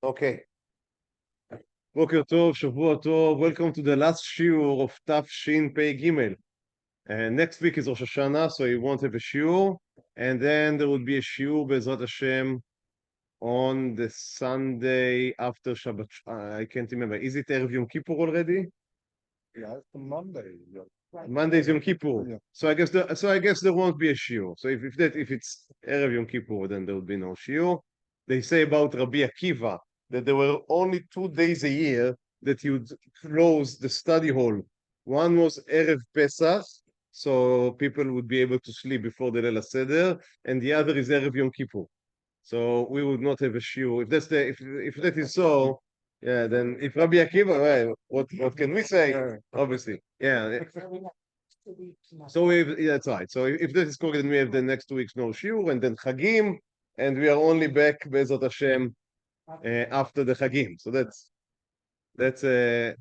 Okay. Boker Tov, Shavua Tov. Welcome to the last shiur of Tafshin Pei Gimel. And next week is Rosh Hashanah, so you won't have a shiur. And then there will be a shiur, Be'ezrat Hashem, on the Sunday after Shabbat. I can't remember. Is it Erev Yom Kippur already? Yeah, it's Monday. Yeah. Monday is Yom Kippur. Yeah. So I guess there won't be a shiur. So if it's Erev Yom Kippur, then there will be no shiur. They say about Rabbi Akiva that there were only 2 days a year that he would close the study hall. One was Erev Pesach, so people would be able to sleep before the Leil HaSeder, and the other is Erev Yom Kippur. So we would not have a shiur. If that is so, yeah, then if Rabbi Akiva, well, what can we say? Obviously, yeah. So that's right. So if this is correct, then we have the next 2 weeks no shiur, and then Chagim, and we are only back Be'ezrat Hashem after the Chagim. So let's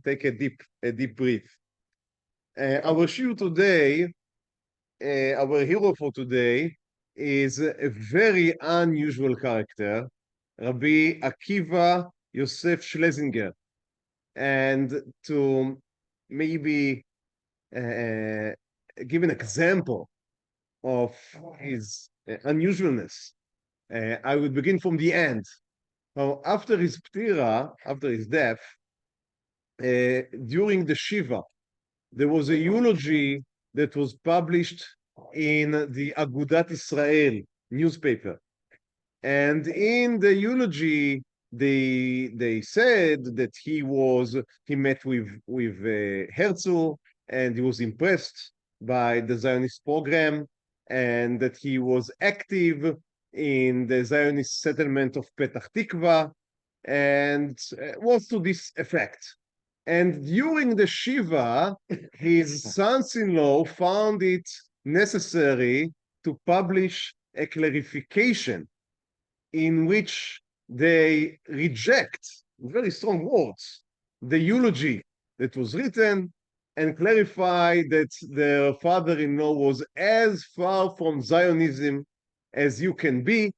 take a deep breath. Our shiur today, our hero for today, is a very unusual character, Rabbi Akiva Yosef Schlesinger. And to maybe give an example of his unusualness, I would begin from the end. Now, after his ptira, after his death, during the Shiva, there was a eulogy that was published in the Agudat Israel newspaper. And in the eulogy, they said that he met with Herzl, and he was impressed by the Zionist program, and that he was active in the Zionist settlement of Petach Tikva, and was to this effect. And during the Shiva, his sons-in-law found it necessary to publish a clarification in which they reject, in very strong words, the eulogy that was written and clarify that their father-in-law was as far from Zionism as you can be,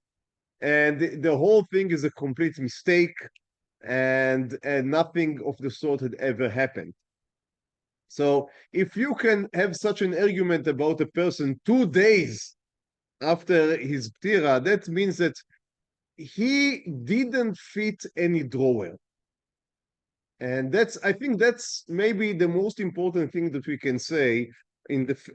and the whole thing is a complete mistake, and nothing of the sort had ever happened. So if you can have such an argument about a person 2 days after his ptira, that means that he didn't fit any drawer. And I think that's maybe the most important thing that we can say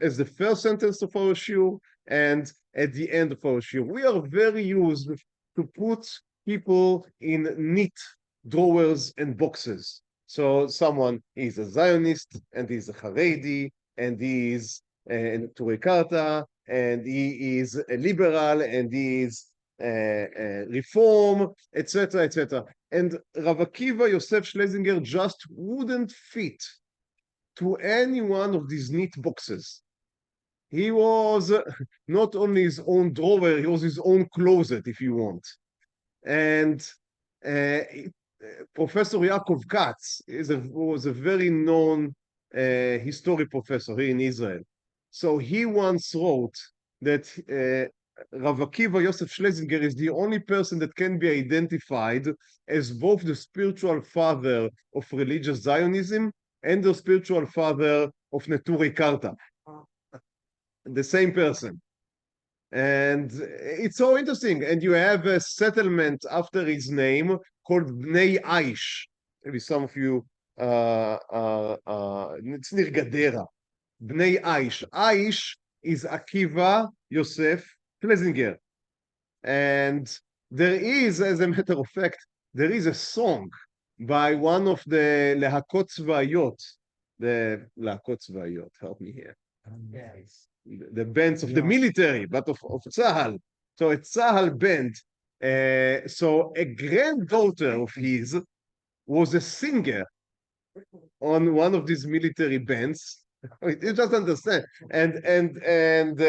as the first sentence of our shiur and at the end of our shiur. We are very used to put people in neat drawers and boxes. So someone is a Zionist, and he's a Haredi, and he is a Neturi Karta, and he is a liberal, and he is reform, etc., etc. And Rabbi Akiva Yosef Schlesinger just wouldn't fit to any one of these neat boxes. He was not only his own drawer, he was his own closet, if you want. And Professor Yaakov Katz was a very known history professor here in Israel. So he once wrote that Rabbi Akiva Yosef Schlesinger is the only person that can be identified as both the spiritual father of religious Zionism and the spiritual father of Neturi Karta. The same person. And it's so interesting. And you have a settlement after his name called Bnei Aish. Maybe some of you, it's near Gadera. Bnei Aish. Aish is Akiva Yosef Schlesinger. And there is, as a matter of fact, there is a song by one of the Lehakot Tzva'ayot. The Lehakot Tzva'ayot, help me here. Yes. The bands of the military, but of Tzahal. So a Tzahal band. So a granddaughter of his was a singer on one of these military bands. You just understand. And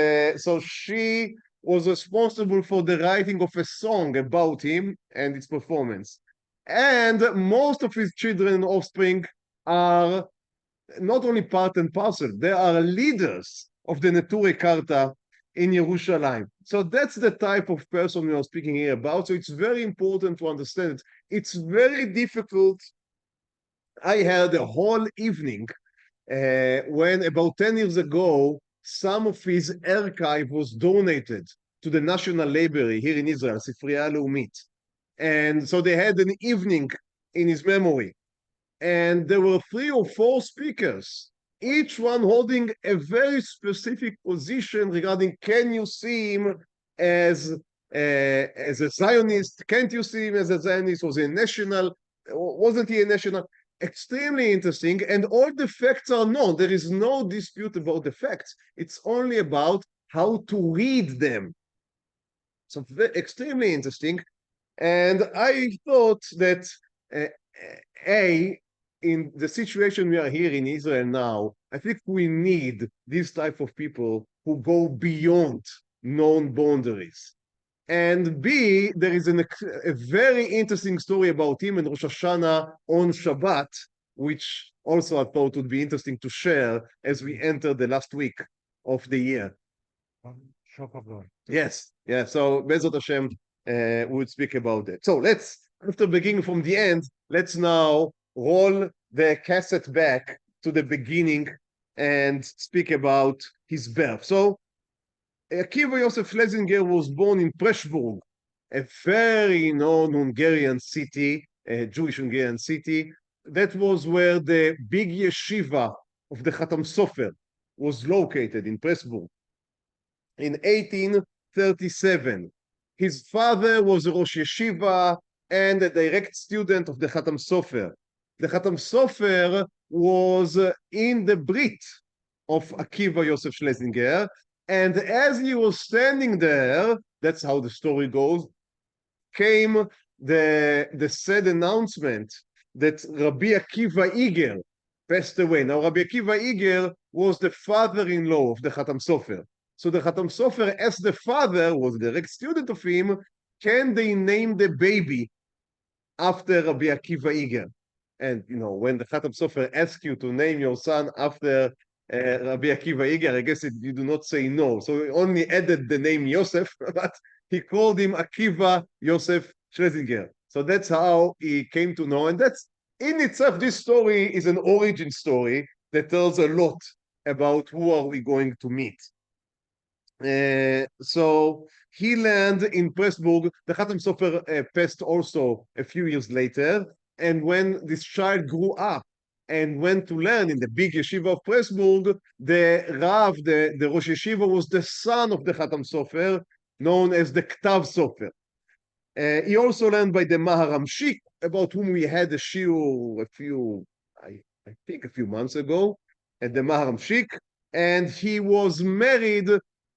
so she was responsible for the writing of a song about him and its performance. And most of his children and offspring are not only part and parcel, they are leaders of the Neturi Karta in Yerushalayim. So that's the type of person we are speaking here about. So it's very important to understand it. It's very difficult. I had a whole evening when about 10 years ago, some of his archive was donated to the National Library here in Israel, Sifriya Leumit. And so they had an evening in his memory. And there were 3 or 4 speakers, each one holding a very specific position regarding, can you see him as a Zionist? Can't you see him as a Zionist? Was he a national? Wasn't he a national? Extremely interesting, and all the facts are known. There is no dispute about the facts. It's only about how to read them. So extremely interesting. And I thought that in the situation we are here in Israel now, I think we need these type of people who go beyond known boundaries. And B, there is a very interesting story about him and Rosh Hashanah on Shabbat, which also I thought would be interesting to share as we enter the last week of the year. Yes, yeah. So Bezot Hashem would speak about that. So let's, after beginning from the end, let's now roll the cassette back to the beginning and speak about his birth. So Akiva Yosef Schlesinger was born in Pressburg, a very known Hungarian city, a Jewish Hungarian city. That was where the big yeshiva of the Chatam Sofer was located, in Pressburg. In 1837, his father was a Rosh Yeshiva and a direct student of the Chatam Sofer. The Chatam Sofer was in the Brit of Akiva Yosef Schlesinger, and as he was standing there, that's how the story goes, came the sad announcement that Rabbi Akiva Iger passed away. Now, Rabbi Akiva Iger was the father-in-law of the Chatam Sofer. So the Chatam Sofer, as the father, was a direct student of him, can they name the baby after Rabbi Akiva Iger? And, you know, when the Chatam Sofer asks you to name your son after Rabbi Akiva Iger, I guess you do not say no. So he only added the name Yosef, but he called him Akiva Yosef Schlesinger. So that's how he came to know. And that's, in itself, this story is an origin story that tells a lot about who are we going to meet. So he landed in Pressburg. The Chatam Sofer passed also a few years later. And when this child grew up and went to learn in the big yeshiva of Pressburg, the Rav, the Rosh Yeshiva, was the son of the Chatam Sofer, known as the Ktav Sofer. He also learned by the Maharam Shik, about whom we had a shiur I think a few months ago, at the Maharam Shik, and he was married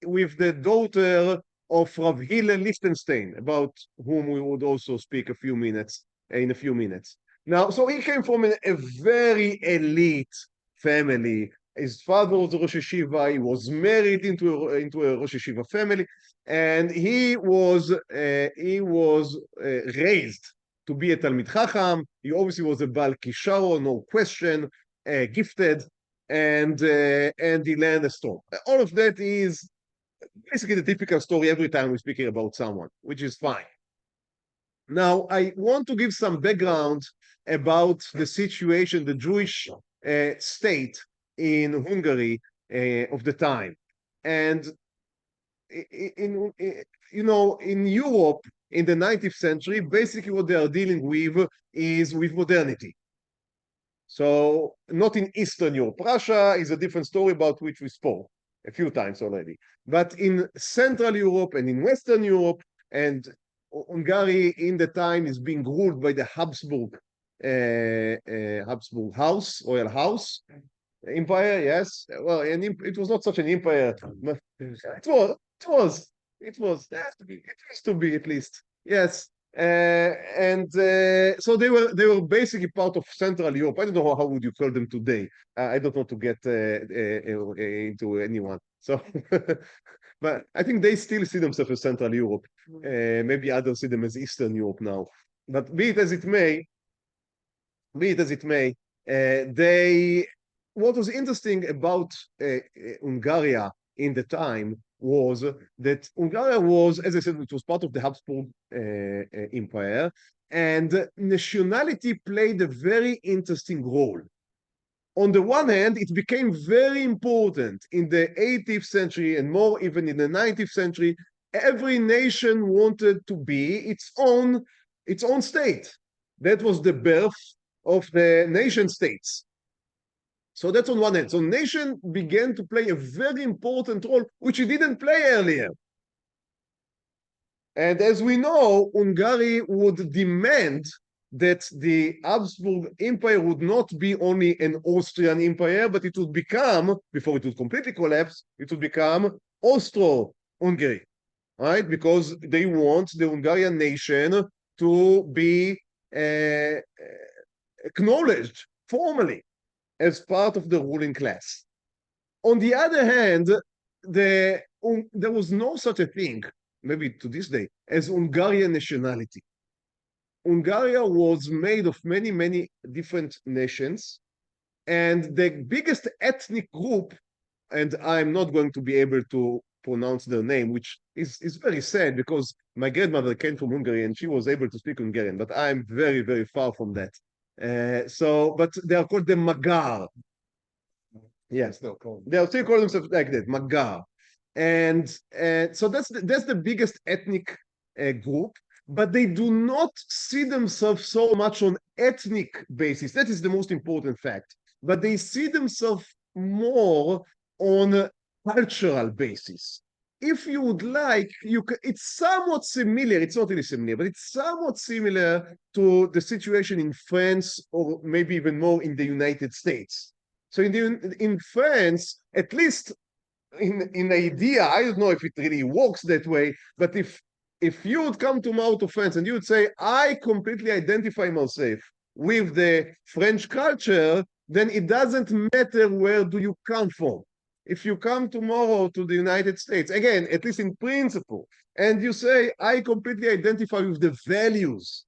with the daughter of Rav Hillel Lichtenstein, about whom we would also speak in a few minutes. Now, so he came from a very elite family. His father was a Rosh Yeshiva. He was married into a Rosh Yeshiva family, and he was raised to be a Talmid Chacham. He obviously was a Baal Kisharo, no question, gifted, and he learned a storm. All of that is basically the typical story every time we're speaking about someone, which is fine. Now, I want to give some background about the situation, the Jewish state in Hungary of the time. And in Europe in the 19th century, basically what they are dealing with is with modernity. So not in Eastern Europe. Russia is a different story about which we spoke a few times already. But in Central Europe and in Western Europe, and Hungary in the time is being ruled by the Habsburg house, royal house, empire, yes. Well, and it was not such an empire. It was. It used to be at least. Yes. So they were basically part of Central Europe. I don't know how would you call them today. I don't want to get into anyone. So, but I think they still see themselves as Central Europe. Maybe others see them as Eastern Europe now. But be it as it may, what was interesting about Hungary in the time was that Hungary was, as I said, it was part of the Habsburg Empire, and nationality played a very interesting role. On the one hand, it became very important in the 18th century and more even in the 19th century. Every nation wanted to be its own state. That was the birth of the nation states. So that's on one hand. So nation began to play a very important role, which it didn't play earlier. And as we know, Hungary would demand that the Habsburg Empire would not be only an Austrian empire, but it would become, before it would completely collapse, it would become Austro-Hungary, right? Because they want the Hungarian nation to be acknowledged formally as part of the ruling class. On the other hand, there was no such a thing, maybe to this day, as Hungarian nationality. Hungary was made of many, many different nations, and the biggest ethnic group, and I'm not going to be able to pronounce their name, which is very sad because my grandmother came from Hungary and she was able to speak Hungarian, but I'm very, very far from that. But they are called the Magyar. Yes, they are still calling themselves like that, Magyar. And so that's the biggest ethnic group, but they do not see themselves so much on ethnic basis. That is the most important fact. But they see themselves more on a cultural basis. If you would like, it's somewhat similar, it's not really similar, but it's somewhat similar to the situation in France or maybe even more in the United States. So in France, at least in idea, I don't know if it really works that way, but if you would come to out of France and you would say, I completely identify myself with the French culture, then it doesn't matter where do you come from. If you come tomorrow to the United States, again, at least in principle, and you say, I completely identify with the values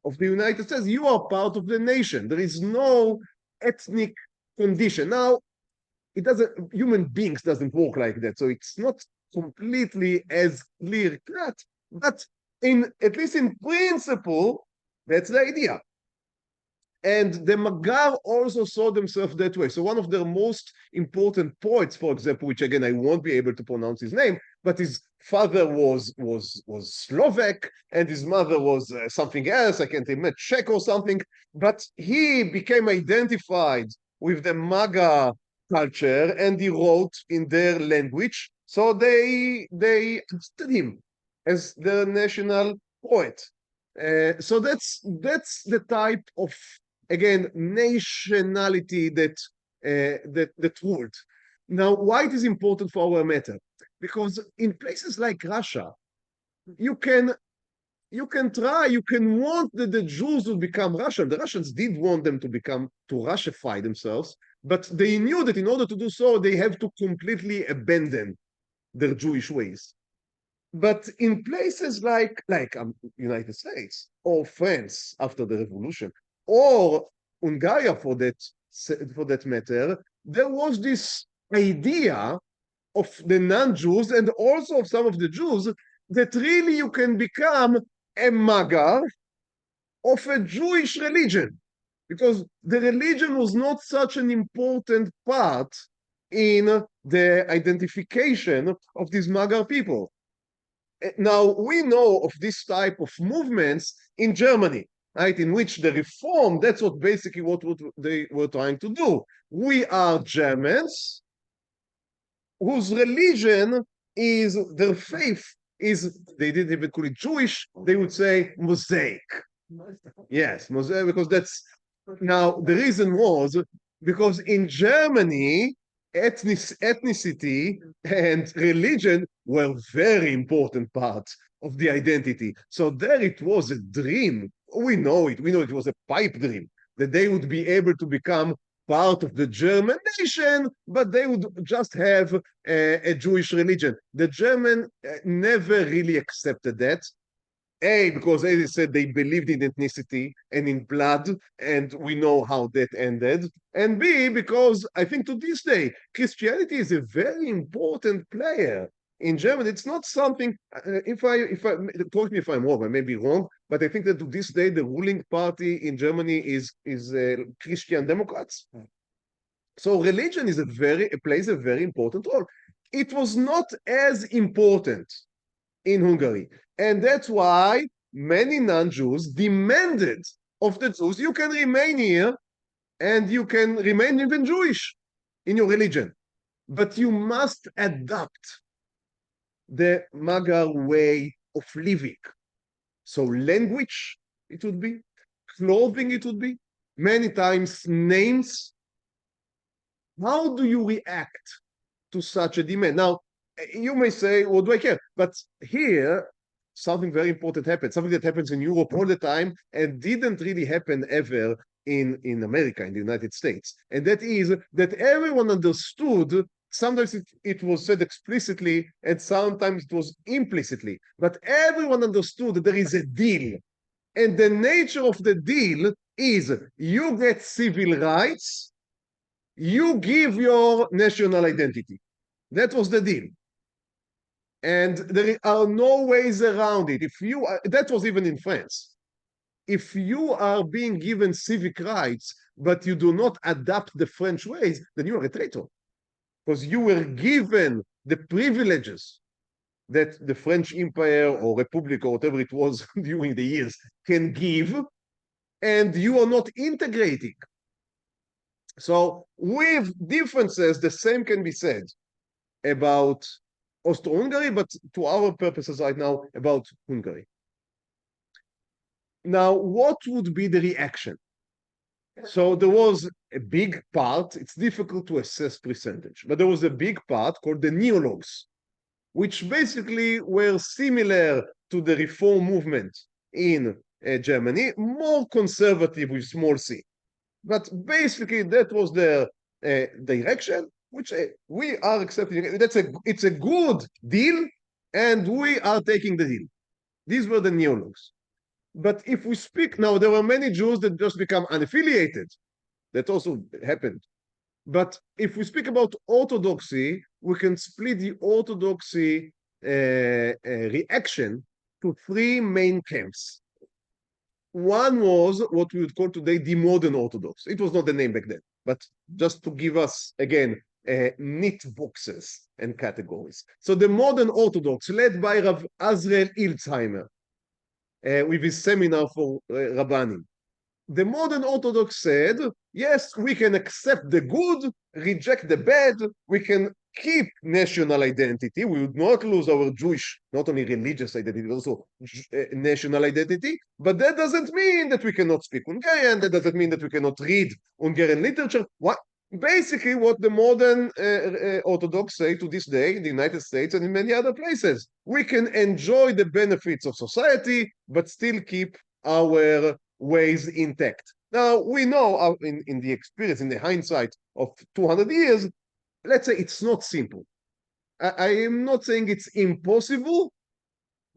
of the United States, you are part of the nation. There is no ethnic condition. Now, human beings doesn't work like that. So it's not completely as clear cut, but at least in principle, that's the idea. And the Magyar also saw themselves that way. So one of their most important poets, for example, which again I won't be able to pronounce his name, but his father was Slovak and his mother was something else. I can't remember, Czech or something. But he became identified with the Magyar culture and he wrote in their language. So they accepted him as their national poet. So that's the type of, again, nationality that ruled. Now, why it is important for our matter? Because in places like Russia, you can want that the Jews would become Russian. The Russians did want them to Russify themselves, but they knew that in order to do so, they have to completely abandon their Jewish ways. But in places like United States or France after the revolution, or Hungary for that matter, there was this idea of the non-Jews and also of some of the Jews that really you can become a Magyar of a Jewish religion, because the religion was not such an important part in the identification of these Magyar people. Now, we know of this type of movements in Germany, right, in which the reform, that's what basically what they were trying to do. We are Germans whose religion is, their faith is, they didn't even call it Jewish, they would say Mosaic. Yes, Mosaic, because that's, now the reason was because in Germany, ethnicity and religion were very important parts of the identity. So there it was a dream. We know it was a pipe dream that they would be able to become part of the German nation, but they would just have a Jewish religion. The German never really accepted that. A, because as I said, they believed in ethnicity and in blood, and we know how that ended. And B, because I think to this day, Christianity is a very important player in Germany, it's not something. If I correct me if I'm wrong, I may be wrong, but I think that to this day the ruling party in Germany is Christian Democrats. So religion is plays a very important role. It was not as important in Hungary, and that's why many non-Jews demanded of the Jews, you can remain here and you can remain even Jewish in your religion, but you must adapt the Magyar way of living. So language, it would be, clothing, it would be, many times names. How do you react to such a demand? Now, you may say, what do I care? But here, something very important happened, something that happens in Europe all the time and didn't really happen ever in America, in the United States. And that is that everyone understood. Sometimes it was said explicitly and sometimes it was implicitly, but everyone understood that there is a deal. And the nature of the deal is you get civil rights, you give your national identity. That was the deal. And there are no ways around it. That was even in France. If you are being given civic rights, but you do not adapt the French ways, then you are a traitor. Because you were given the privileges that the French Empire or Republic or whatever it was during the years can give, and you are not integrating. So with differences, the same can be said about Austro-Hungary, but to our purposes right now, about Hungary. Now, what would be the reaction? So there was a big part, it's difficult to assess percentage, but there was a big part called the neologues, which basically were similar to the reform movement in Germany, more conservative with small c. But basically that was their direction, which we are accepting. It's a good deal, and we are taking the deal. These were the neologues. But if we speak now, there were many Jews that just become unaffiliated. That also happened. But if we speak about orthodoxy, we can split the orthodoxy reaction to three main camps. One was what we would call today the modern Orthodox. It was not the name back then, but just to give us, again, neat boxes and categories. So the modern Orthodox, led by Rav Azrael Ilzheimer, with his seminar for Rabbanim. The modern Orthodox said, yes, we can accept the good, reject the bad, we can keep national identity, we would not lose our Jewish, not only religious identity, but also national identity, but that doesn't mean that we cannot speak Hungarian, that doesn't mean that we cannot read Hungarian literature. Basically what the modern Orthodox say to this day in the United States and in many other places. We can enjoy the benefits of society, but still keep our ways intact. Now, we know in the experience, in the hindsight of 200 years, let's say it's not simple. I am not saying it's impossible,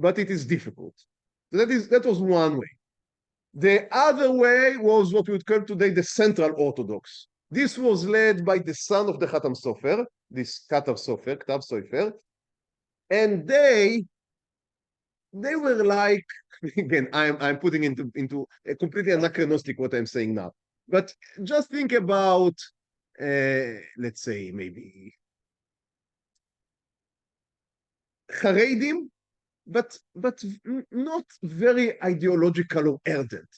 but it is difficult. So that was one way. The other way was what we would call today the Central Orthodox. This was led by the son of the Khatam Sofer, this Katav Sofer, and they were like, again, I'm putting into a completely anachronistic what I'm saying now. But just think about, let's say, maybe Haredim, but not very ideological or ardent.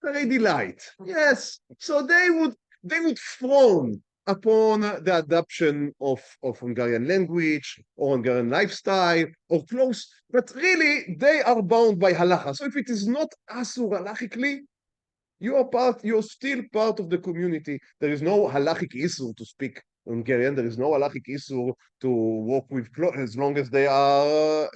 Haredi light. Yes. So they would frown upon the adoption of Hungarian language or Hungarian lifestyle or clothes, but really they are bound by halacha. So if it is not asur halachically, you're still part of the community. There is no halachic issur to speak Hungarian. There is no halachic issur to walk with clothes as long as they are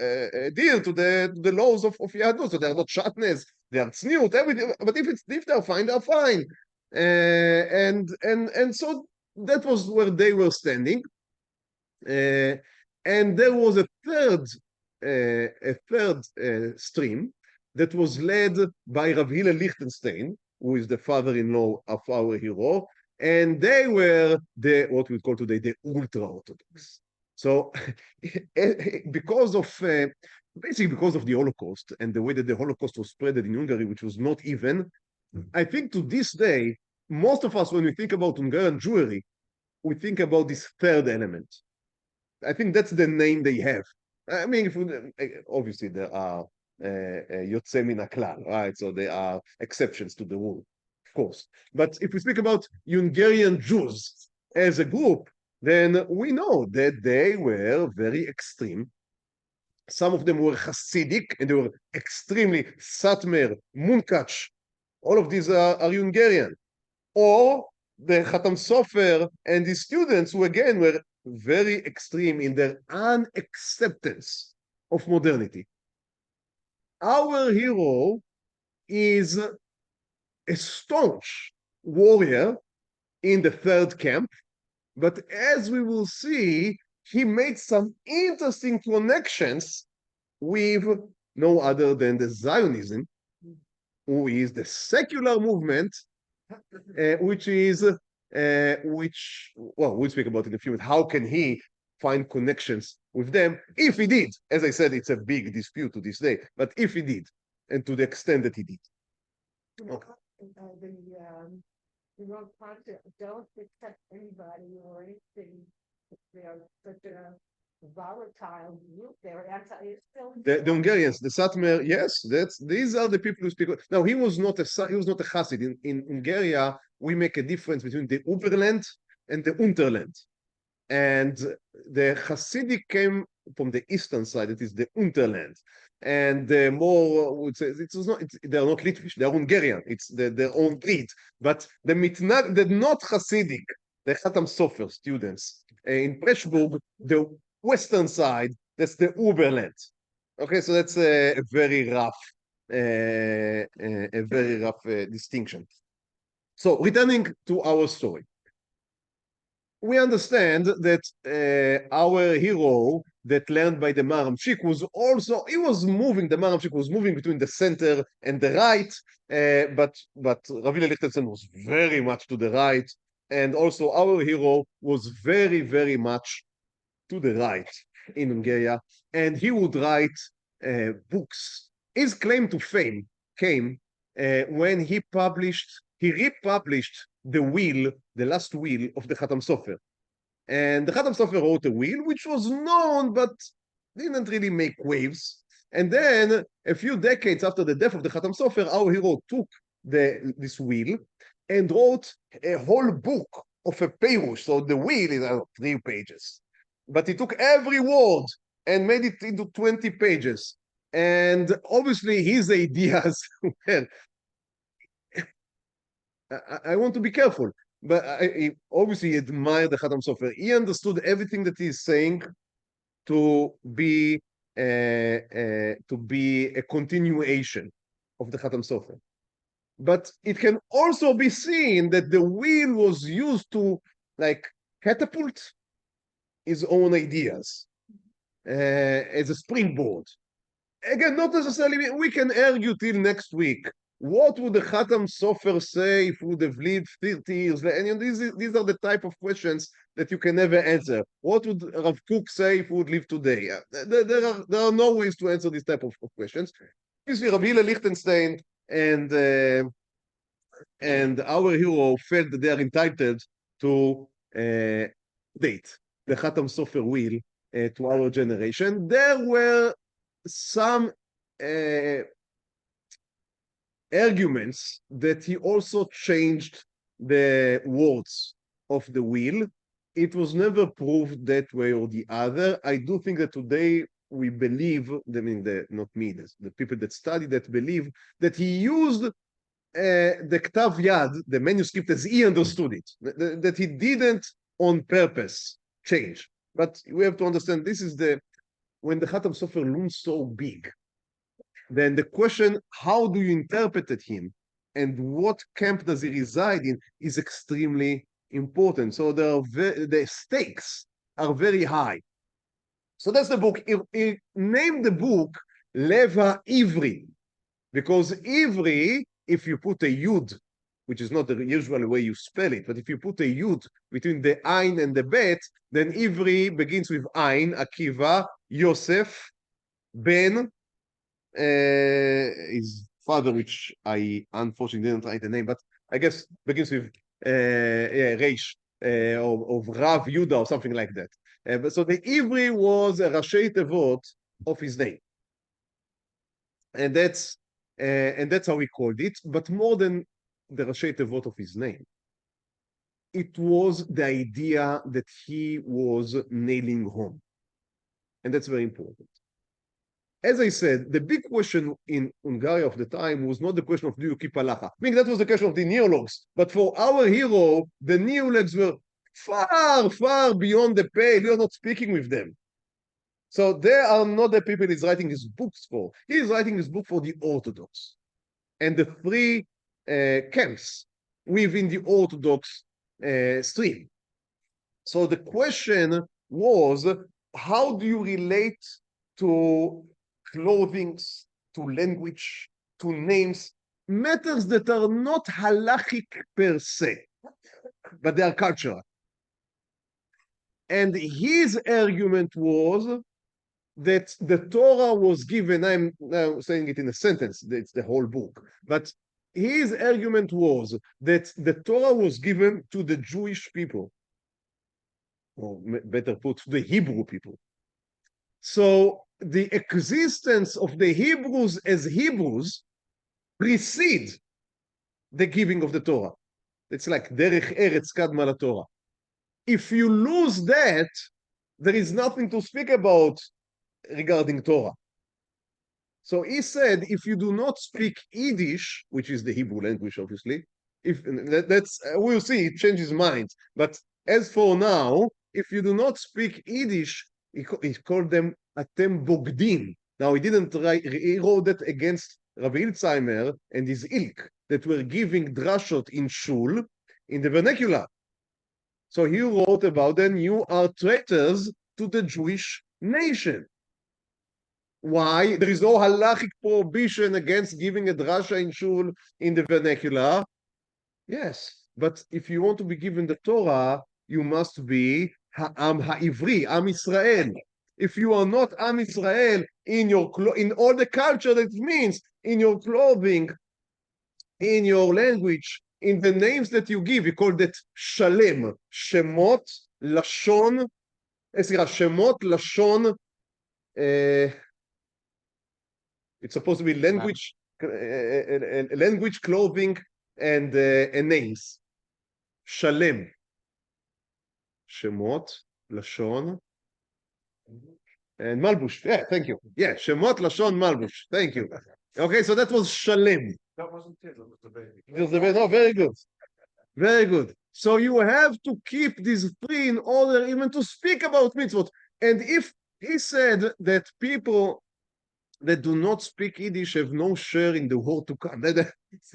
adhere to the laws of Yahadut. So they are not shatnez, they are tzniut, everything. But if they're fine, they're fine. And so that was where they were standing. And there was a third stream that was led by Rav Hillel Lichtenstein, who is the father-in-law of our hero, and they were what we call today the ultra-Orthodox. So because of basically because of the Holocaust and the way that the Holocaust was spread in Hungary, which was not even, I think to this day, most of us, when we think about Hungarian Jewry, we think about this third element. I think that's the name they have. I mean, if we, obviously there are Yotze min haklal, right? So there are exceptions to the rule, of course. But if we speak about Hungarian Jews as a group, then we know that they were very extreme. Some of them were Hasidic, and they were extremely Satmar, Munkach. All of these are Hungarian. Or the Khatam Sofer and his students, who again were very extreme in their unacceptance of modernity. Our hero is a staunch warrior in the third camp, but as we will see, he made some interesting connections with no other than the Zionism, who is the secular movement, which we'll speak about in a few minutes. How can he find connections with them? If he did, as I said, it's a big dispute to this day, but if he did, and to the extent that he did. Okay. The Roman Catholics don't accept anybody or anything. They are such a volatile group. They're the Hungarians, the Satmar, yes, these are the people who speak. Now he was not a Hasid. In Hungary, we make a difference between the Uberland and the Unterland. And the Hasidic came from the eastern side, that is the Unterland. And the more would say they're not Litvish, they're Hungarian, it's their own breed. But the not Hasidic, the Khatam Sofer students in Pressburg, the western side, that's the Uberland. Okay, so that's a very rough distinction. So returning to our story, we understand that our hero that learned by the Maramchik was also, the Maramchik was moving between the center and the right, but Ravina Lichtenstein was very much to the right, and also our hero was very, very much to the right in Hungary, and he would write books. His claim to fame came when he republished the last will of the Khatam Sofer. And the Khatam Sofer wrote a will which was known but didn't really make waves. And then a few decades after the death of the Khatam Sofer, our hero took this will and wrote a whole book of a Perush. So the will is 3 pages. But he took every word and made it into 20 pages. And obviously his ideas, well, I want to be careful, but I obviously admire the Khatam Sofer. He understood everything that he's saying to be a continuation of the Khatam Sofer. But it can also be seen that the will was used to like catapult his own ideas as a springboard. Again, not necessarily, we can argue till next week. What would the Khatam Sofer say if he would have lived 30 years? And these are the type of questions that you can never answer. What would Rav Kook say if he would live today? There are no ways to answer this type of questions. Obviously, Rav Hillel Lichtenstein and our hero felt that they are entitled to date the Khatam Sofer will to our generation. There were some arguments that he also changed the words of the will. It was never proved that way or the other. I do think that today we believe, I mean, not me, the people that study that believe that he used the Ktav Yad, the manuscript as he understood it, that he didn't on purpose change. But we have to understand this is when the Khatam Sofer looms so big, then the question, how do you interpret him and what camp does he reside in is extremely important. So the stakes are very high. So that's the book. He named the book Leva Ivri, because Ivri, if you put a Yud which is not the usual way you spell it, but if you put a yud between the ein and the bet, then Ivri begins with ein, Akiva, Yosef, Ben, his father, which I unfortunately didn't write the name, but I guess begins with Reish, of Rav Yuda or something like that. But so the Ivri was a Rashi Tevot of his name. And that's how we called it, but more than the Rashi Tevot of his name. It was the idea that he was nailing home. And that's very important. As I said, the big question in Hungary of the time was not the question of do you keep halacha. I mean, that was the question of the neologues. But for our hero, the neologues were far, far beyond the pale. We are not speaking with them. So they are not the people he's writing his books for. He is writing his book for the Orthodox and the three camps within the Orthodox stream. So the question was, how do you relate to clothing, to language, to names, matters that are not halachic per se, but they are cultural. And his argument was that the Torah was given, I'm now saying it in a sentence, it's the whole book, but his argument was that the Torah was given to the Jewish people, or better put, to the Hebrew people. So the existence of the Hebrews as Hebrews precede the giving of the Torah. It's like derech eretz kadma laTorah. If you lose that, there is nothing to speak about regarding Torah. So he said, if you do not speak Yiddish, which is the Hebrew language, obviously, if that's we'll see, it changes mind. But as for now, if you do not speak Yiddish, he called them atem bogdim. Now he didn't write, he wrote that against Rabbi Ilzheimer and his ilk that were giving drashot in shul in the vernacular. So he wrote about them, you are traitors to the Jewish nation. Why? There is no halachic prohibition against giving a drasha in shul in the vernacular. Yes, but if you want to be given the Torah, you must be Ha'am Ha'ivri, Am Israel. If you are not Am Israel in all the culture that it means, in your clothing, in your language, in the names that you give, we call that Shalem, Shemot, Lashon, Shemot, Lashon, it's supposed to be language, language, clothing, and names. Shalem. Shemot, Lashon, and Malbush. Yeah, thank you. Yeah, Shemot, Lashon, Malbush. Thank you. Okay, so that was Shalem. That wasn't it, that was the baby. It was the baby. No, very good. Very good. So you have to keep these three in order even to speak about mitzvot. And if he said that people that do not speak Yiddish have no share in the war to come. That's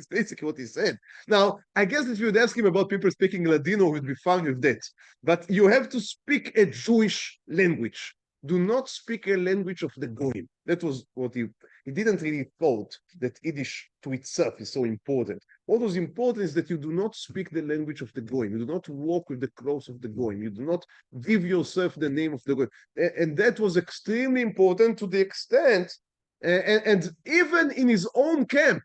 basically what he said. Now, I guess if you would ask him about people speaking Ladino, we'd be fine with that. But you have to speak a Jewish language. Do not speak a language of the Goyim. That was what he didn't really thought that Yiddish to itself is so important. What was important is that you do not speak the language of the Goyim. You do not walk with the clothes of the Goyim. You do not give yourself the name of the Goyim. And that was extremely important to the extent and even in his own camp,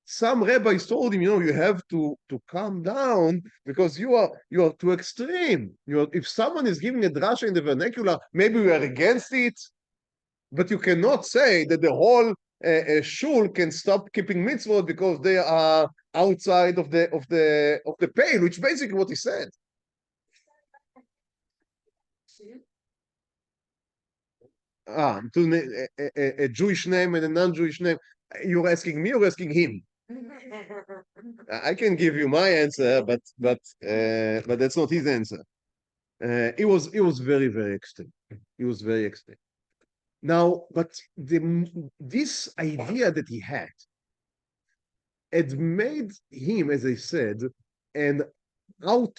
some rabbis told him, you have to calm down because you are too extreme. If someone is giving a drasha in the vernacular, maybe we are against it, but you cannot say that the whole shul can stop keeping mitzvot because they are outside of the pale, which is basically what he said. A Jewish name and a non-Jewish name. You're asking me or asking him? I can give you my answer, but that's not his answer. It was very, very extreme. It was very extreme. Now, but this idea that he had made him, as I said, an not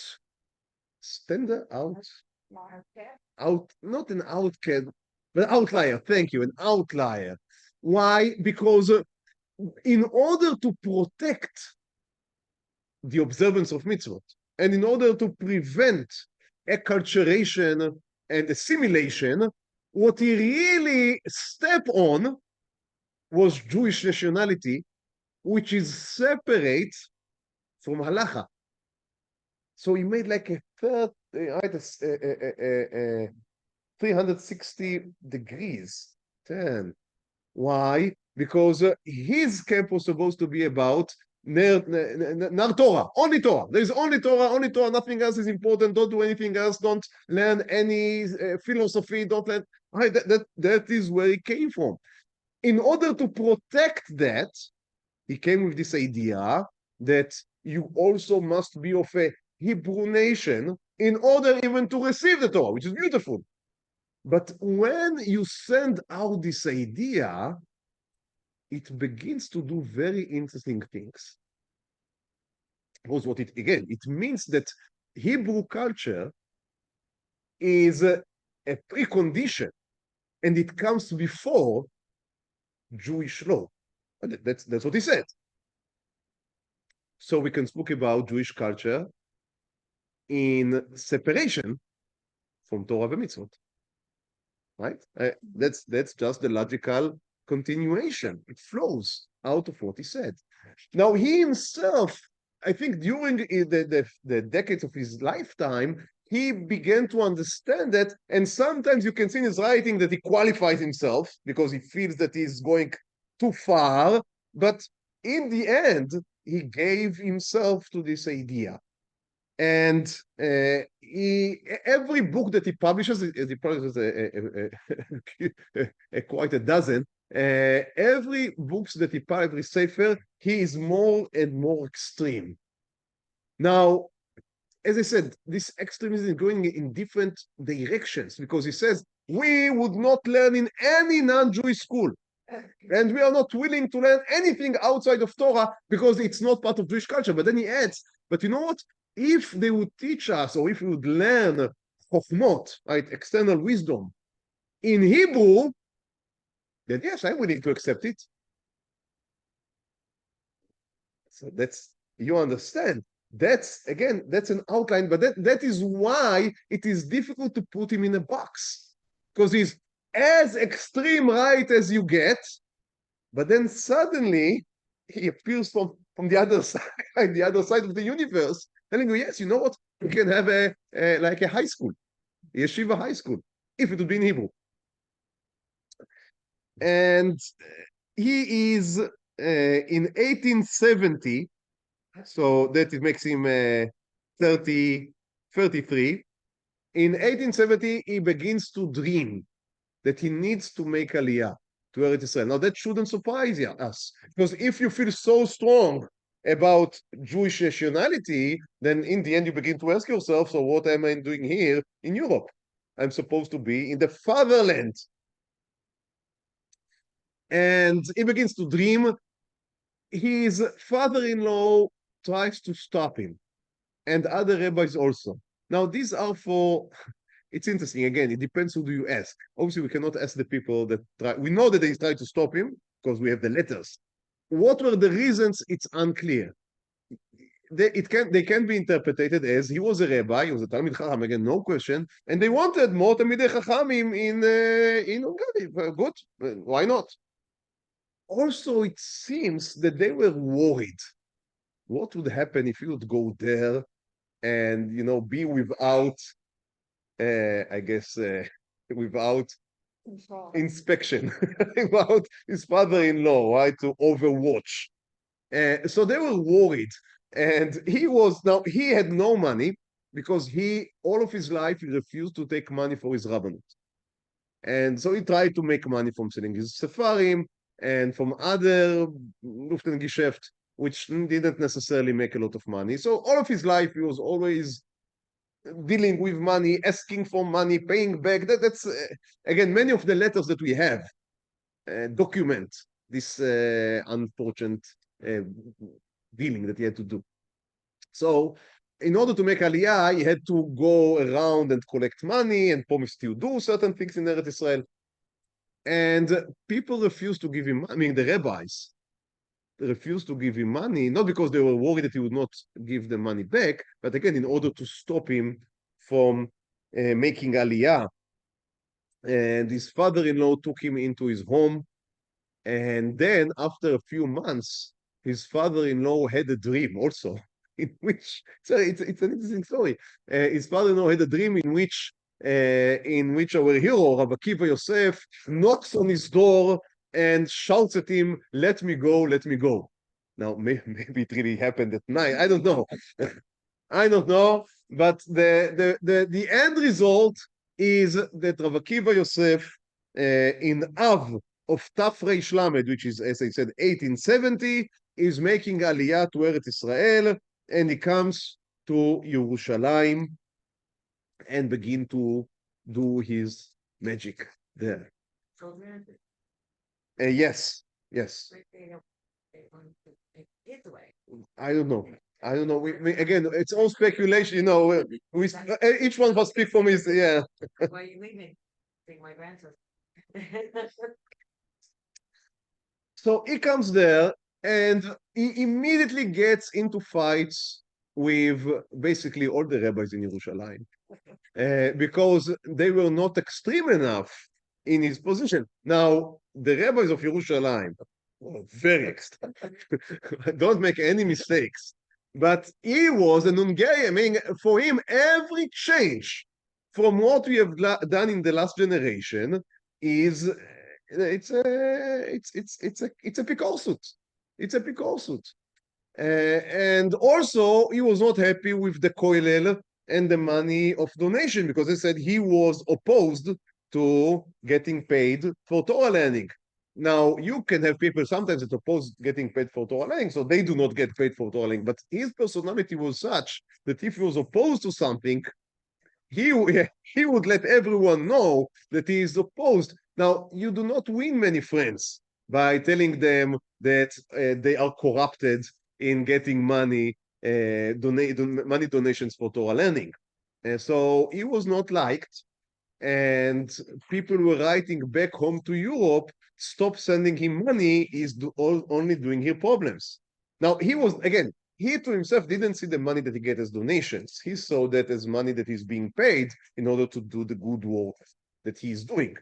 an outcast, but outlier. Thank you, an outlier. Why? Because in order to protect the observance of mitzvot. And in order to prevent acculturation and assimilation, what he really stepped on was Jewish nationality, which is separate from halacha. So he made like a 360 degrees turn. Why? Because his camp was supposed to be about Nar Torah, only Torah. There's only Torah, nothing else is important. Don't do anything else. Don't learn any philosophy. Don't learn. Right, that is where he came from. In order to protect that, he came with this idea that you also must be of a Hebrew nation in order even to receive the Torah, which is beautiful. But when you send out this idea, it begins to do very interesting things. Because what it means that Hebrew culture is a precondition, and it comes before Jewish law. That's what he said. So we can speak about Jewish culture in separation from Torah and mitzvot, right? That's just the logical continuation. It flows out of what he said. Now he himself, I think during the decades of his lifetime, he began to understand that, and sometimes you can see in his writing that he qualifies himself because he feels that he's going too far, but in the end, he gave himself to this idea. And every book that he publishes quite a dozen. Every books that he publishes, every sefer, he is more and more extreme. Now, as I said, this extremism is going in different directions because he says we would not learn in any non-Jewish school. And we are not willing to learn anything outside of Torah because it's not part of Jewish culture. But then he adds, but you know what? If they would teach us, or if we would learn chokhmot, right, external wisdom, in Hebrew, then yes, I'm willing to accept it. So that's, you understand. That's, again, that's an outline, but that is why it is difficult to put him in a box. Because he's as extreme right as you get, but then suddenly he appears from the other side, the other side of the universe, telling you, yes, you know what? You can have like a high school, a yeshiva high school, if it would be in Hebrew. And he is in 1870, so that it makes him 33. In 1870, he begins to dream that he needs to make aliyah to Eretz Israel. Now, that shouldn't surprise us, because if you feel so strong about Jewish nationality, then in the end you begin to ask yourself, so what am I doing here in Europe? I'm supposed to be in the fatherland. And he begins to dream. His father-in-law tries to stop him, and other rabbis also. Now, these are for... It's interesting. Again, it depends who do you ask. Obviously, we cannot ask the people that try. We know that they tried to stop him because we have the letters. What were the reasons? It's unclear. They can be interpreted as he was a rabbi, he was a Talmid Chacham, again, no question, and they wanted more Talmidei Chachamim in Hungary. Good, why not? Also, it seems that they were worried. What would happen if you would go there and, you know, be without I guess, without inspection, without his father-in-law, right, to overwatch. So they were worried. And he had no money because all of his life, he refused to take money for his rabbinate. And so he tried to make money from selling his sefarim and from other Lufthansa, which didn't necessarily make a lot of money. So all of his life, he was always dealing with money, asking for money, paying back. That's again, many of the letters that we have document this unfortunate dealing that he had to do. So in order to make aliyah, he had to go around and collect money and promise to do certain things in Eretz Israel. And people refused to give him, I mean, the rabbis refused to give him money, not because they were worried that he would not give the money back, but again, in order to stop him from making aliyah. And his father-in-law took him into his home. And then after a few months, his father-in-law had a dream also, in which, so it's an interesting story. His father-in-law had a dream in which our hero, Rabbi Akiva Yosef, knocks on his door and shouts at him, "Let me go, let me go." Now, maybe it really happened at night. I don't know. I don't know. But the end result is that Rabbi Akiva Yosef, in Av of Taf Reish Lamed, which is, as I said, 1870, is making Aliyah to Eretz Israel, and he comes to Yerushalayim and begin to do his magic there. Children, Yes, yes. they don't, they want to take kids away. I don't know. I don't know. Again, it's all speculation. You know, each one must speak for me. Yeah. Why are you leaving? Take my grandson. So he comes there and he immediately gets into fights with basically all the rabbis in Yerushalayim because they were not extreme enough in his position. Now, the rabbis of Yerushalayim were very extreme. Don't make any mistakes. But he was an Hungarian. I mean, for him, every change from what we have done in the last generation is it's a picklsuit. It's a picklsuit. And also, he was not happy with the koilel and the money of donation because they said he was opposed to getting paid for Torah learning. Now, you can have people sometimes that oppose getting paid for Torah learning, so they do not get paid for Torah learning. But his personality was such that if he was opposed to something, he would let everyone know that he is opposed. Now, you do not win many friends by telling them that they are corrupted in getting money donations for Torah learning. So he was not liked, and people were writing back home to Europe, stop sending him money, he's only doing here problems. Now, he to himself didn't see the money that he gets as donations. He saw that as money that is being paid in order to do the good work that he's doing.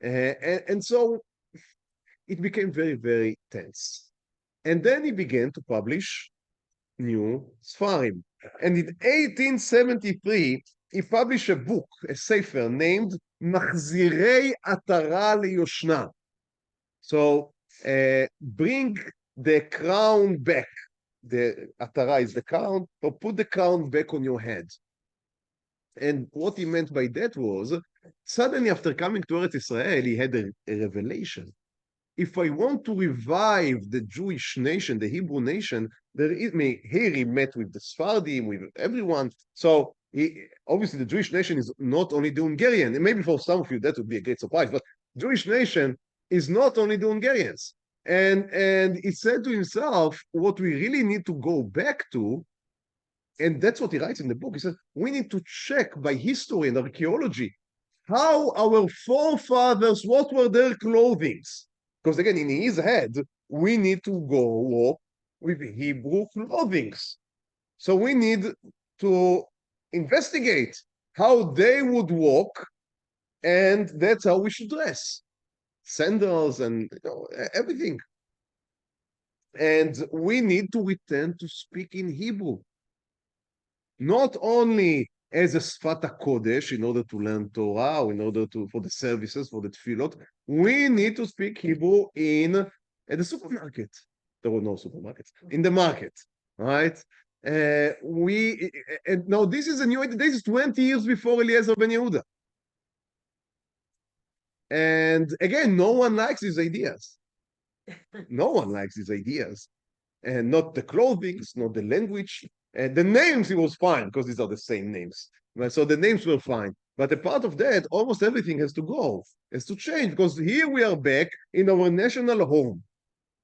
And so it became very, very tense. And then he began to publish new Sfarim. And in 1873, he published a book, a sefer named Machzirei Atara Leyoshna. So bring the crown back. The Atara is the crown, so put the crown back on your head. And what he meant by that was, suddenly after coming to Eretz Israel, he had a revelation. If I want to revive the Jewish nation, the Hebrew nation, here he met with the Sephardim, with everyone. So obviously the Jewish nation is not only the Hungarian, and maybe for some of you that would be a great surprise, but Jewish nation is not only the Hungarians. And he said to himself, what we really need to go back to, and that's what he writes in the book, he says, we need to check by history and archaeology how our forefathers, what were their clothings? Because again, in his head, we need to go walk with Hebrew clothings. So we need to investigate how they would walk, and that's how we should dress. Sandals and everything. And we need to return to speak in Hebrew. Not only as a Sfat HaKodesh in order to learn Torah, or in order for the services, for the tefillot, we need to speak Hebrew at the supermarket. There were no supermarkets. In the market, right? And now this is a new idea. This is 20 years before Eliezer ben Yehuda. And again, no one likes these ideas. No one likes these ideas. And not the clothing, not the language. And the names, it was fine, because these are the same names. Right? So the names were fine. But a part of that, almost everything has to go, has to change, because here we are back in our national home.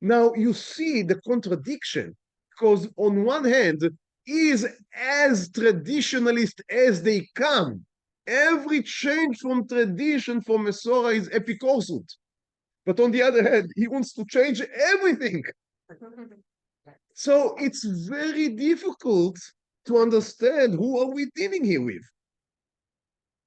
Now you see the contradiction, because on one hand, he is as traditionalist as they come. Every change from tradition, from Mesorah, is epikorsut. But on the other hand, he wants to change everything. So it's very difficult to understand who are we dealing here with.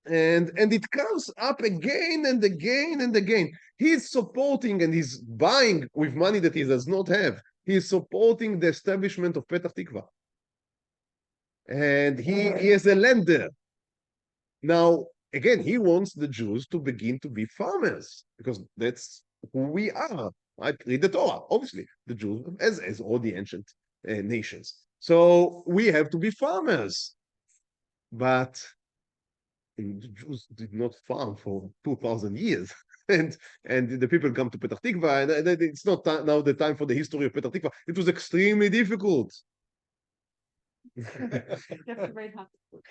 And it comes up again and again and again. He's supporting and he's buying with money that he does not have. He's supporting the establishment of Petah Tikva. And he is a lender. Now, again, he wants the Jews to begin to be farmers because that's who we are. I read the Torah, obviously, the Jews, as all the ancient nations. So we have to be farmers. But the Jews did not farm for 2,000 years. And the people come to Petah Tikva, and it's not now the time for the history of Petah Tikva. It was extremely difficult.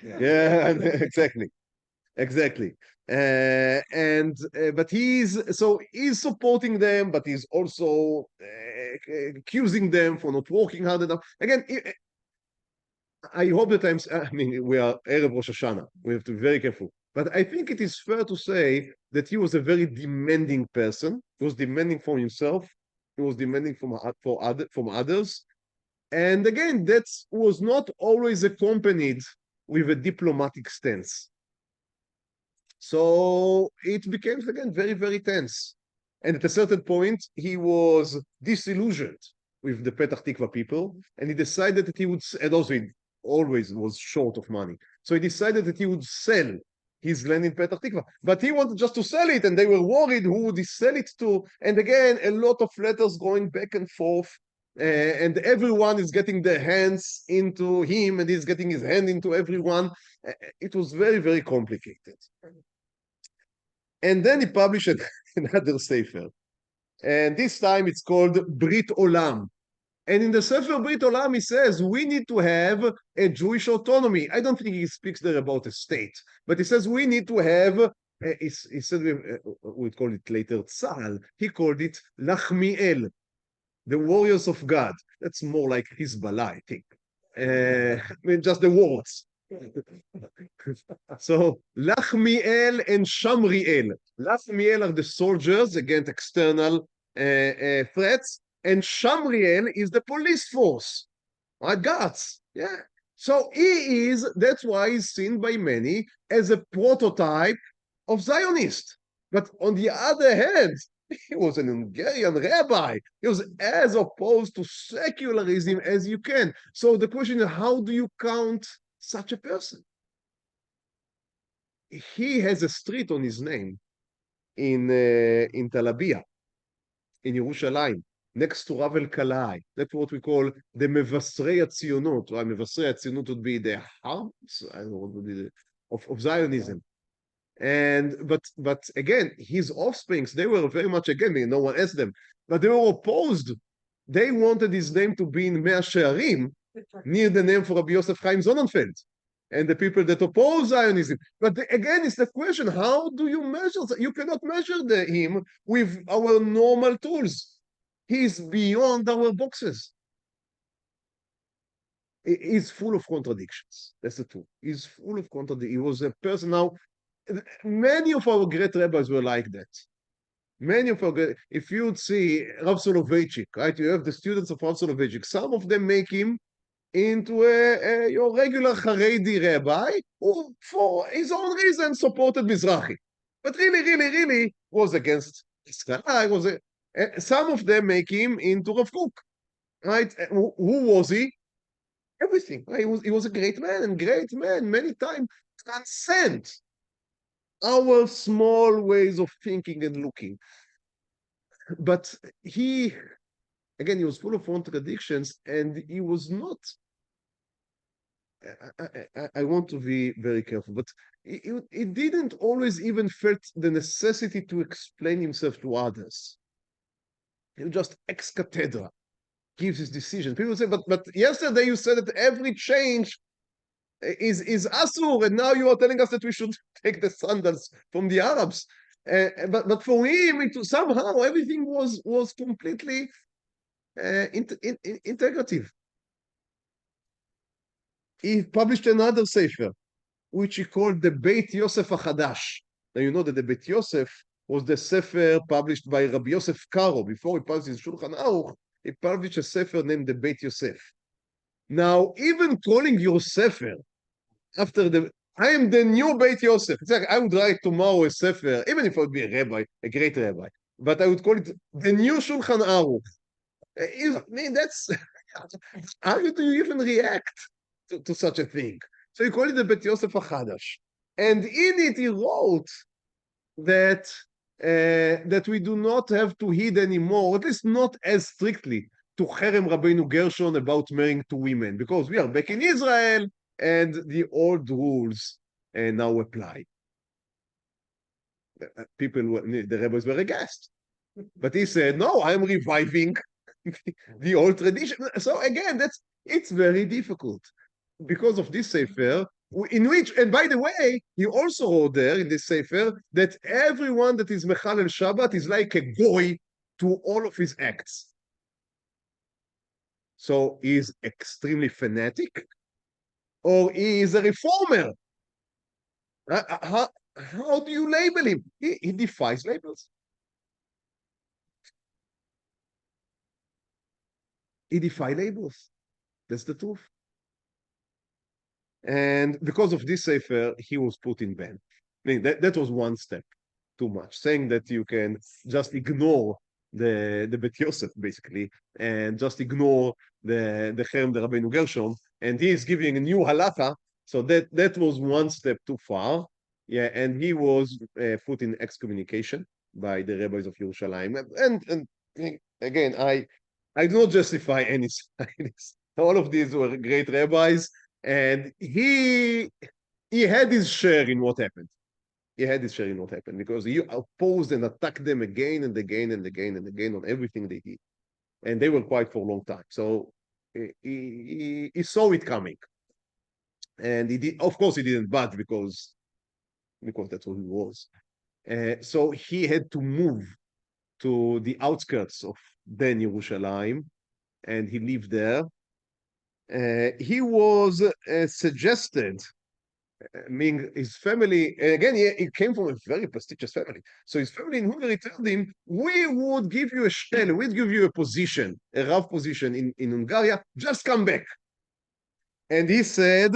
Yeah, exactly. Exactly. But he's supporting them, but he's also accusing them for not working hard enough. Again, I hope that I mean, we are Erev Rosh Hashanah. We have to be very careful. But I think it is fair to say that he was a very demanding person. He was demanding from himself. He was demanding from others. And again, that was not always accompanied with a diplomatic stance. So it became, again, very, very tense. And at a certain point, he was disillusioned with the Petah Tikva people, and he decided that he would, and also he always was short of money. So he decided that he would sell his land in Petah Tikva. But he wanted just to sell it, and they were worried who would he sell it to. And again, a lot of letters going back and forth, and everyone is getting their hands into him, and he's getting his hand into everyone. It was very, very complicated. And then he published another sefer. And this time it's called Brit Olam. And in the Sefer Brit Olam, he says, we need to have a Jewish autonomy. I don't think he speaks there about a state, but he says we need to have, he said, we'd call it later Tzahal. He called it Lachmiel, the warriors of God. That's more like Hezbollah, I think. I mean, just the words. So Lachmiel and Shamriel. Lachmiel are the soldiers against external threats, and Shamriel is the police force, right? Guards. Yeah. So he is, that's why he's seen by many as a prototype of Zionist. But on the other hand, he was an Hungarian rabbi. He was as opposed to secularism as you can. So the question is, how do you count such a person? He has a street on his name in Tel Aviv, in Yerushalayim, next to Rav El-Kalai. That's what we call the Mevasrei HaTzionut. Right? Mevasrei HaTzionut would be the hearts, I don't know what would be of Zionism. But again, his offsprings, they were very much, again, no one asked them, but they were opposed. They wanted his name to be in Mea Shearim, near the name for Rabbi Yosef Chaim Sonnenfeld, and the people that oppose Zionism. But again, it's the question, how do you measure? You cannot measure him with our normal tools. He's beyond our boxes. He's full of contradictions. That's the truth. He's full of contradictions. He was a person now. Many of our great rabbis were like that. Many of our great, if you would see Rav Soloveitchik, right? You have the students of Rav Soloveitchik. Some of them make him into your regular Haredi rabbi who, for his own reason, supported Mizrahi. But really was against Israel. Some of them make him into Rav Kook, right? Who was he? Everything. Right? He was a great man, and great men many times transcend our small ways of thinking and looking. But he was full of contradictions, and he was not, I want to be very careful, but he didn't always even felt the necessity to explain himself to others. He just ex cathedra gives his decision. People say, but yesterday you said that every change is asur, and now you are telling us that we should take the sandals from the Arabs. But for him, somehow everything was completely integrative. He published another sefer, which he called the Beit Yosef HaChadash. Now you know that the Beit Yosef was the sefer published by Rabbi Yosef Karo. Before he published his Shulchan Aruch, he published a sefer named the Beit Yosef. Now, even calling your sefer after I am the new Beit Yosef. It's like I would write tomorrow a sefer, even if I would be a rabbi, a great rabbi, but I would call it the new Shulchan Aruch. I mean, that's how do you even react to such a thing? So he called it the Beit Yosef HaChadash. And in it he wrote that that we do not have to heed anymore, at least not as strictly, to Cherem Rabbeinu Gershon about marrying two women, because we are back in Israel and the old rules now apply. The rabbis were aghast. But he said, no, I'm reviving the old tradition. So again, it's very difficult because of this sefer, in which, and by the way, he also wrote there in this sefer that everyone that is Mechalel Shabbat is like a goy to all of his acts. So he is extremely fanatic, or he is a reformer. How do you label him? He defies labels. He defies labels. That's the truth. And because of this sefer, he was put in ban. I mean, that was one step too much, saying that you can just ignore the Beit Yosef, basically, and just ignore the Cherem de Rabbeinu Gershon, and he is giving a new halacha, so that was one step too far. Yeah, and he was put in excommunication by the rabbis of Yerushalayim. And again, I do not justify any sides. All of these were great rabbis, and he had his share in what happened. He had his share in what happened because he opposed and attacked them again and again and again and again on everything they did. And they were quiet for a long time. So he saw it coming. And he did, of course, he didn't budge because that's who he was. So he had to move to the outskirts of then Yerushalayim, and he lived there. He was suggested, I mean, his family, again, he came from a very prestigious family. So his family in Hungary told him, we would give you a shtel, we'd give you a position, a Rav position in Hungary, just come back. And he said,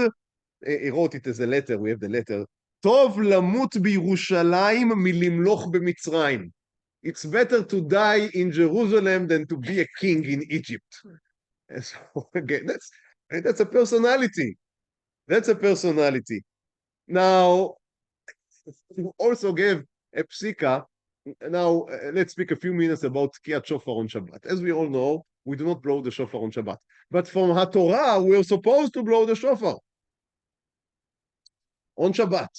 he wrote it as a letter, we have the letter, Tov lamut biYerushalayim milimloch b'Mitzrayim. It's better to die in Jerusalem than to be a king in Egypt. And so again, that's a personality. That's a personality. Now, he also gave a psika. Now, let's speak a few minutes about Tkiyat Shofar on Shabbat. As we all know, we do not blow the shofar on Shabbat. But from HaTorah, we're supposed to blow the shofar on Shabbat.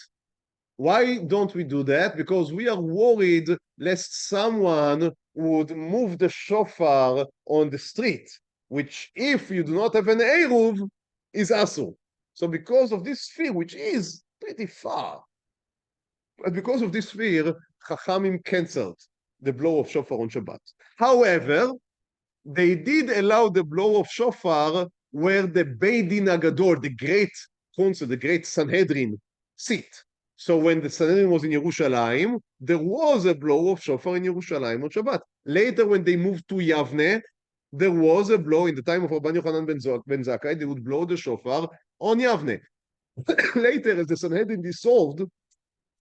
Why don't we do that? Because we are worried lest someone would move the shofar on the street, which if you do not have an Eruv, is asur. So because of this fear, which is pretty far, but because of this fear, Chachamim canceled the blow of shofar on Shabbat. However, they did allow the blow of shofar where the Beit Din Agadol, the great council, the great Sanhedrin, sit. So when the Sanhedrin was in Yerushalayim, there was a blow of shofar in Yerushalayim on Shabbat. Later, when they moved to Yavne, there was a blow in the time of Rabban Yochanan ben Zakkai. They would blow the shofar on Yavne. Later, as the Sanhedrin dissolved,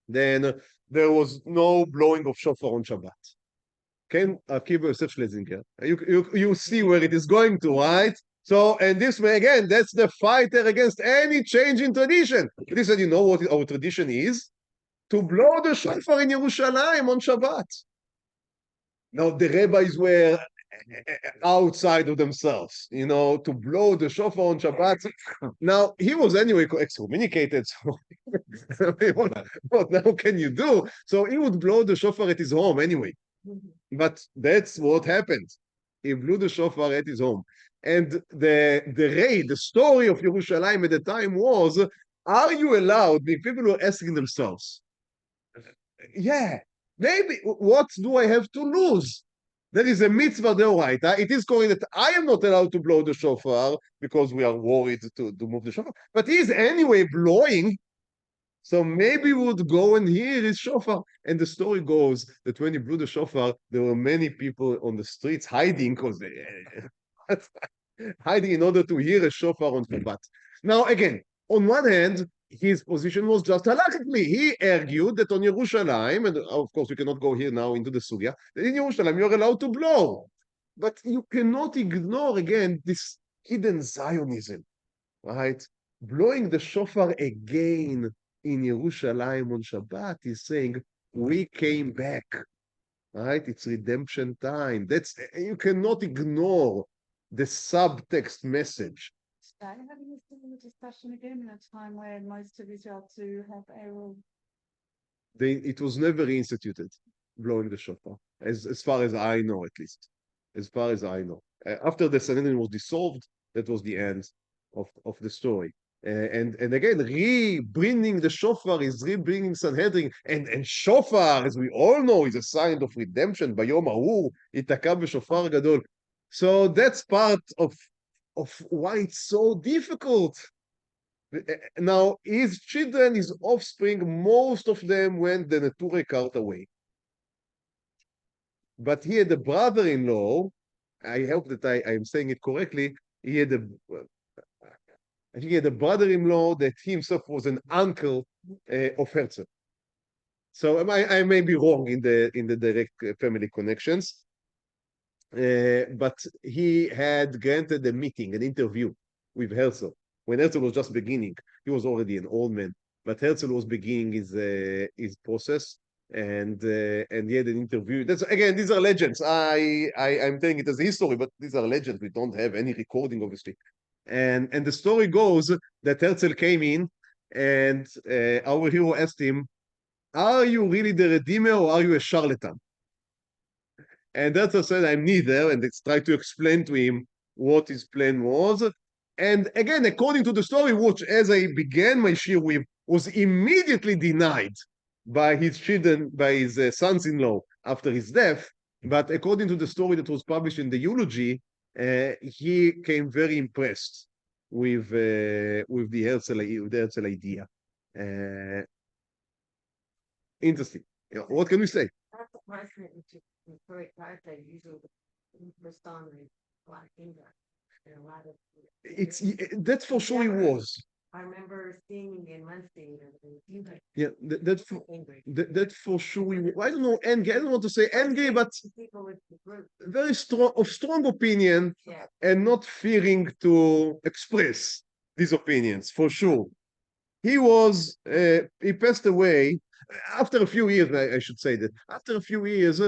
then there was no blowing of shofar on Shabbat. Rabbi Akiva Yosef Schlesinger. You see where it is going to, right? So, and this way, again, that's the fighter against any change in tradition. He said, you know what our tradition is? To blow the shofar in Yerushalayim on Shabbat. Now, the rabbis were outside of themselves, to blow the shofar on Shabbat. Now, he was anyway excommunicated, so what now can you do? So he would blow the shofar at his home anyway. But that's what happened. He blew the shofar at his home. And the story of Yerushalayim at the time was, are you allowed? People were asking themselves, yeah, maybe, what do I have to lose? There is a mitzvah deoraita. It is correct that I am not allowed to blow the shofar because we are worried to move the shofar. But he is anyway blowing. So maybe we would go and hear his shofar. And the story goes that when he blew the shofar, there were many people on the streets hiding because they hiding in order to hear a shofar on Shabbat. Now, again, on one hand, his position was just halachically. He argued that on Yerushalayim, and of course we cannot go here now into the sugya, that in Yerushalayim you're allowed to blow. But you cannot ignore, again, this hidden Zionism, right? Blowing the shofar again in Yerushalayim on Shabbat is saying, we came back, right? It's redemption time. You cannot ignore the subtext message. Today, having a similar discussion again in a time where most of Israel to have Arab. It was never instituted, blowing the shofar, as far as I know, at least. As far as I know. After the Sanhedrin was dissolved, that was the end of the story. And again, re-bringing the shofar is re-bringing Sanhedrin. And shofar, as we all know, is a sign of redemption. Bayom Ahu, Itaka b'shofar gadol. So that's part of why it's so difficult. Now, his children, his offspring, most of them went the Neturi Karta way. But he had a brother-in-law, I hope that I am saying it correctly, I think he had a brother-in-law that he himself was an uncle of Herzl. So I may be wrong in the direct family connections. But he had granted a meeting, an interview with Herzl. When Herzl was just beginning, he was already an old man, but Herzl was beginning his process, and he had an interview. Again, these are legends. I'm telling it as a history, but these are legends. We don't have any recording, obviously. And the story goes that Herzl came in, and our hero asked him, "Are you really the Redeemer, or are you a charlatan?" And Herzl said, "I'm neither," and it's tried to explain to him what his plan was. And again, according to the story, which as I began my shir with, was immediately denied by his children, by his sons-in-law after his death. But according to the story that was published in the eulogy, he came very impressed with the Herzl idea. Interesting. What can we say? That's the person to Neturi Karta usually respond with Black India. And a lot of That for sure he was. I remember seeing in Muncie and you guys Yeah, angry. that for sure. I don't know, angry. I don't want to say angry, but People with the group. very strong opinion, Yeah. and not fearing to express these opinions for sure. He passed away after a few years. I should say that after a few years,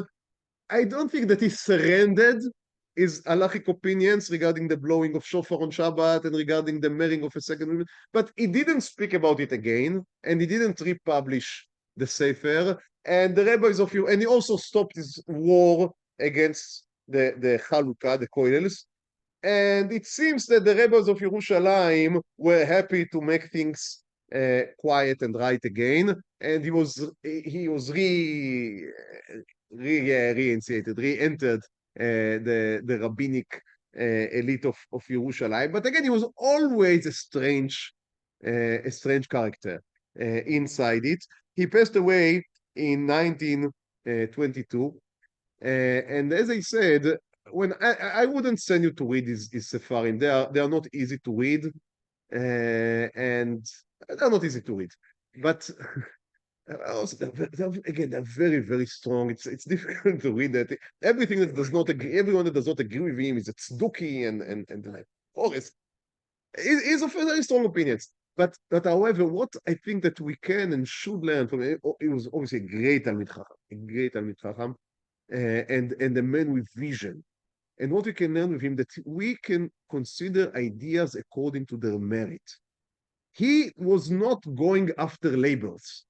I don't think that he surrendered his halachic opinions regarding the blowing of shofar on Shabbat and regarding the marrying of a second woman, but he didn't speak about it again, and he didn't republish the Sefer, and the rabbis of you, and he also stopped his war against the Chalukah, the Koilels, and it seems that the rabbis of Yerushalayim were happy to make things quiet and right again, and he was re-initiated, re-entered the rabbinic elite of Yerushalayim. But again, he was always a strange character inside it. He passed away in 1922, and as I said, when I wouldn't send you to read his Sefarim. They are not easy to read, and they're not easy to read. But also, again, they're very, very strong. It's difficult to read that. Everything that does not agree, everyone that does not agree with him is a tzduki and like Forrest. He's of very strong opinions. But however, what I think that we can and should learn from him, he was obviously a great Talmid Chacham, and a man with vision. And what we can learn with him, that we can consider ideas according to their merit. He was not going after labels.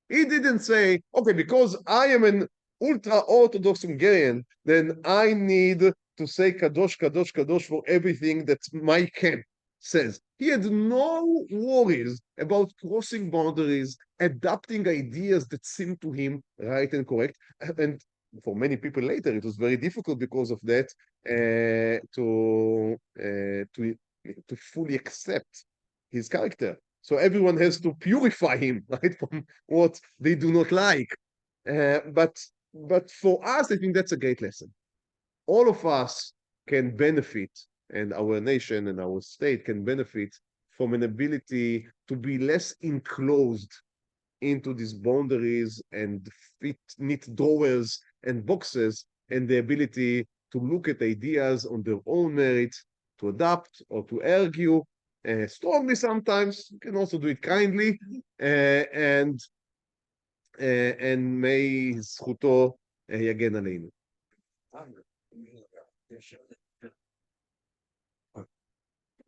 He didn't say, okay, because I am an ultra-Orthodox Hungarian, then I need to say Kadosh, Kadosh, Kadosh for everything that my camp says. He had no worries about crossing boundaries, adapting ideas that seemed to him right and correct. And for many people later, it was very difficult because of that to fully accept his character. So everyone has to purify him, right, from what they do not like. But for us, I think that's a great lesson. All of us can benefit, and our nation and our state can benefit from an ability to be less enclosed into these boundaries and fit neat drawers and boxes, and the ability to look at ideas on their own merit, to adapt or to argue strongly sometimes. You can also do it kindly, and may זכותו יגן עלינו.